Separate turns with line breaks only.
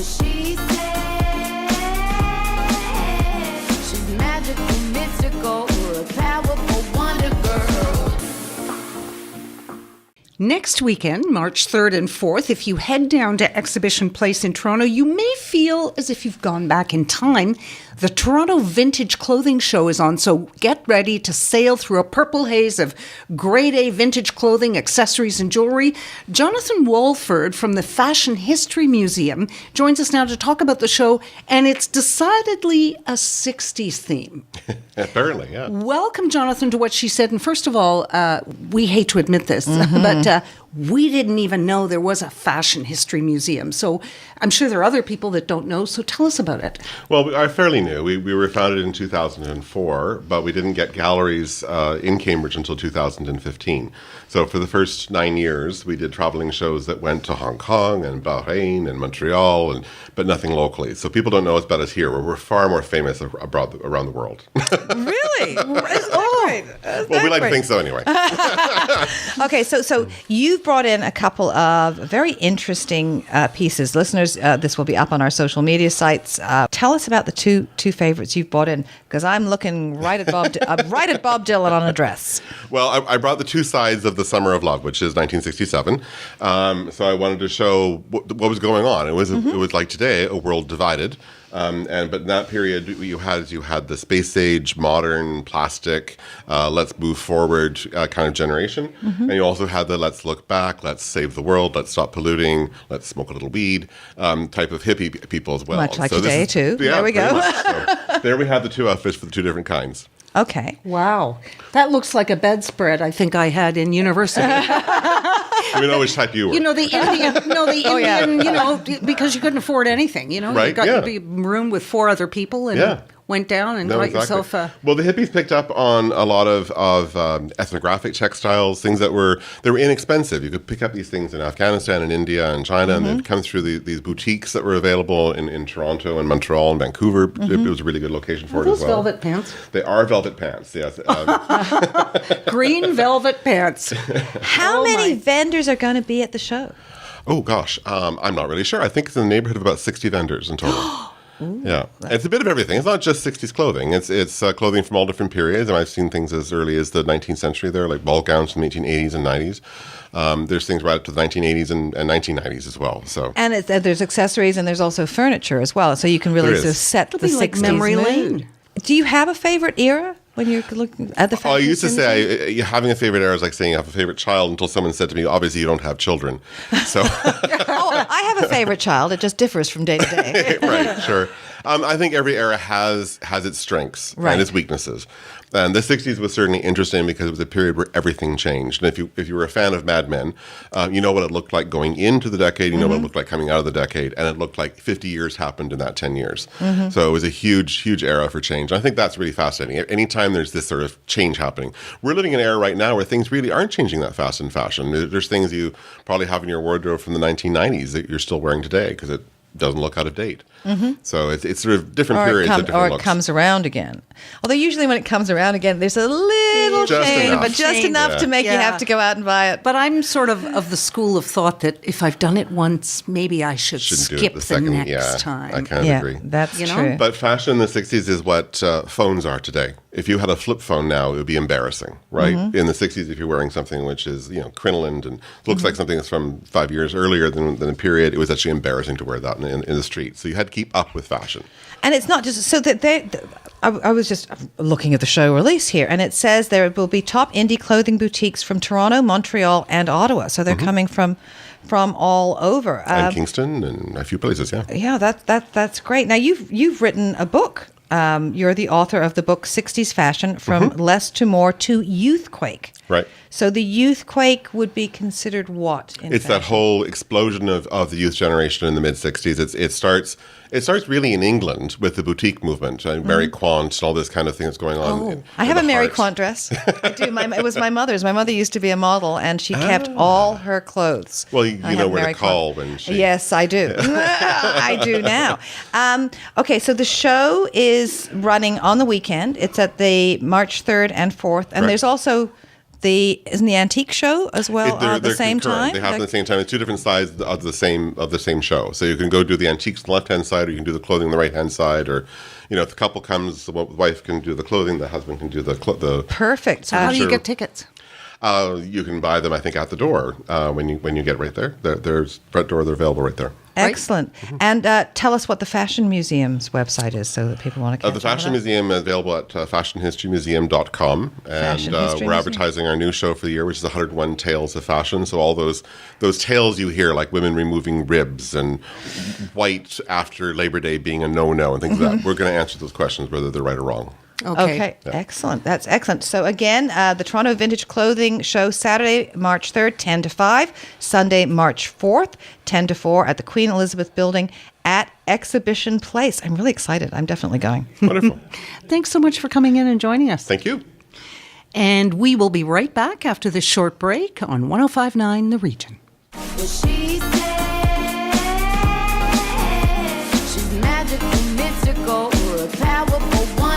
She said she's magical, mystical, a powerful wonder girl.
Next weekend, March 3rd and 4th, if you head down to Exhibition Place in Toronto, you may feel as if you've gone back in time. The Toronto Vintage Clothing Show is on, so get ready to sail through a purple haze of grade A vintage clothing, accessories, and jewelry. Jonathan Walford from the Fashion History Museum joins us now to talk about the show, and it's decidedly a 60s theme.
Apparently, yeah.
Welcome, Jonathan, to What She Said. And first of all, we hate to admit this, but we didn't even know there was a fashion history museum. So I'm sure there are other people that don't know. So tell us about it.
Well, we are fairly new. We were founded in 2004, but we didn't get galleries in Cambridge until 2015. So for the first 9 years, we did traveling shows that went to Hong Kong and Bahrain and Montreal, but nothing locally. So people don't know about us here. We're far more famous abroad, around the world.
Really? Isn't that great?
Well, we like to think so anyway.
Okay, so you've brought in a couple of very interesting pieces. Listeners, this will be up on our social media sites. Tell us about the two favorites you've brought in, because I'm looking right at Bob Dylan on a dress.
Well, I brought the two sides of the Summer of Love, which is 1967. So I wanted to show what was going on. It was like today, a world divided. But in that period, you had the space age, modern, plastic, let's move forward kind of generation, and you also had the let's look back, let's save the world, let's stop polluting, let's smoke a little weed type of hippie people as well.
Much like today too.
Yeah,
there we go.
So there we have the two outfits for the two different kinds.
Okay.
Wow. That looks like a bedspread I think I had in university.
We know which type you were.
You know, the Indian, you know, because you couldn't afford anything, you know.
Right,
You got
yeah.
your room with 4 other people and went down and got yourself a...
Well, the hippies picked up on a lot of ethnographic textiles, things that were inexpensive. You could pick up these things in Afghanistan and India and China, and they'd come through these boutiques that were available in Toronto and Montreal and Vancouver. It was a really good location for it as well.
Those velvet pants?
They are velvet pants, yes.
Green velvet pants.
How many vendors are going to be at the show?
Oh, gosh. I'm not really sure. I think it's in the neighborhood of about 60 vendors in total. Ooh, yeah, it's a bit of everything. It's not just 60s clothing. It's clothing from all different periods, and I've seen things as early as the 19th century there, like ball gowns from the 1880s and 90s. There's things right up to the 1980s and 1990s as well. So,
and there's accessories and there's also furniture as well, so you can really sort of set the 60s
like memory lane.
Do you have a favorite era? When you're looking at the fashion
I used to
industry?
say having a favorite era is like saying you have a favorite child until someone said to me, obviously you don't have children. So,
I have a favorite child. It just differs from day to day.
Right, sure. I think every era has its strengths and its weaknesses. And the 60s was certainly interesting because it was a period where everything changed. And if you were a fan of Mad Men, you know what it looked like going into the decade, you know what it looked like coming out of the decade, and it looked like 50 years happened in that 10 years. So it was a huge, huge era for change. And I think that's really fascinating. Anytime there's this sort of change happening. We're living in an era right now where things really aren't changing that fast in fashion. There's things you probably have in your wardrobe from the 1990s that you're still wearing today because it doesn't look out of date. So it's sort of different periods of different looks.
Or it comes around again. Although usually when it comes around again, there's a little change, but just enough to make you have to go out and buy it.
But I'm sort of the school of thought that if I've done it once, maybe I should skip the next time.
I kind of agree.
That's true.
But fashion in the 60s is what phones are today. If you had a flip phone now, it would be embarrassing, right? In the 60s, if you're wearing something which is, crinolined and looks like something that's from 5 years earlier than the period, it was actually embarrassing to wear that in the street. So you had to keep up with fashion.
And it's not just so that I was just looking at the show release here, and it says there will be top indie clothing boutiques from Toronto, Montreal, and Ottawa. So they're coming from all over.
And Kingston and a few places, yeah.
Yeah, that's great. Now you've written a book. You're the author of the book 60s Fashion From Less to More to Youthquake.
Right.
So the Youthquake would be considered what in
It's
fashion?
that whole explosion of the youth generation in the mid-60s. It starts really in England with the boutique movement, Mary Quant and all this kind of thing that's going on.
I have a Mary Quant dress. I do. It was my mother's. My mother used to be a model, and she kept all her clothes.
Well, you know where
Mary
to call
Quant.
when she...
Yes, I do. I do now. Okay, so the show is running on the weekend. It's at the March 3rd and 4th, and there's also isn't the antique show as well at the same
concurrent.
time?
They happen at the same time. It's two different sides of the same show. So you can go do the antiques on the left hand side, or you can do the clothing on the right hand side, or if the couple comes, the wife can do the clothing, the husband can do the
Perfect.
So how do you get tickets?
You can buy them, I think, at the door when you get right there. There's front door. They're available right there.
Excellent. And tell us what the Fashion Museum's website is so that people want to catch
The Fashion Museum is available at fashionhistorymuseum.com.
Fashion
And
History
we're
Museum.
advertising our new show for the year, which is 101 Tales of Fashion. So all those tales you hear, like women removing ribs and white after Labor Day being a no-no and things like that, we're going to answer those questions, whether they're right or wrong.
Okay. Excellent. That's excellent. So again, the Toronto Vintage Clothing Show, Saturday, March 3rd, 10 to 5, Sunday, March 4th, 10 to 4 at the Queen Elizabeth Building at Exhibition Place. I'm really excited. I'm definitely going.
Wonderful.
Thanks so much for coming in and joining us.
Thank you.
And we will be right back after this short break on 105.9 The Region.
Well, she said she's magical, mystical, or a powerful one.